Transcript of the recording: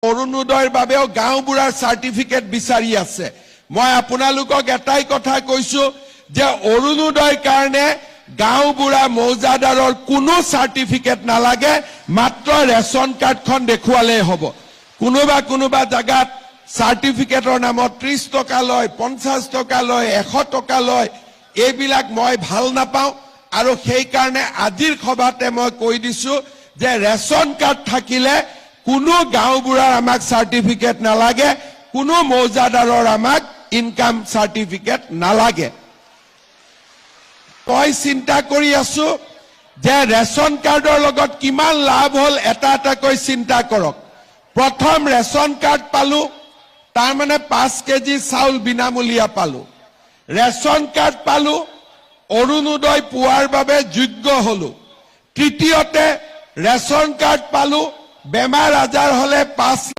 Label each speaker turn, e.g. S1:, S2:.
S1: অৰুণোদয়ৰ বাবেও গাঁওবুঢ়াৰ চাৰ্টিফিকেট বিচাৰি আছে। মই আপোনালোকক এটাই কথা কৈছো যে অৰুণোদয়ৰ কাৰণে গাঁওবুঢ়া মৌজাদাৰৰ কোনো চাৰ্টিফিকেট নালাগে, মাত্ৰ ৰেচন কাৰ্ডখন দেখুৱালেই হ'ব। কোনোবা জাগাত চাৰ্টিফিকেটৰ নামত 30 টকা লয়, 50 টকা লয়, 100 টকা লয়, এইবিলাক মই ভাল নাপাওঁ। আৰু সেইকাৰণে আজিৰ সভাতে মই কৈ দিছো যে ৰেচন কাৰ্ড থাকিলে কোনো গাঁওবুঢ়াৰ আমাক চাৰ্টিফিকেট নালাগে, কোনো মৌজাদাৰৰ আমাক ইনকাম চাৰ্টিফিকেট নালাগে। মই চিন্তা কৰি আছো যে ৰেচন কাৰ্ডৰ লগত কিমান লাভ হ'ল এটা এটাকৈ চিন্তা কৰক। প্ৰথম ৰেচন কাৰ্ড পালো, তাৰ মানে 5 কেজি চাউল বিনামূলীয়া পালো। ৰেচন কাৰ্ড পালো, অৰুণোদয় পোৱাৰ বাবে যোগ্য হলো। তৃতীয়তে ৰেচন কাৰ্ড পালো, বেমাৰ আজাৰ হলে 5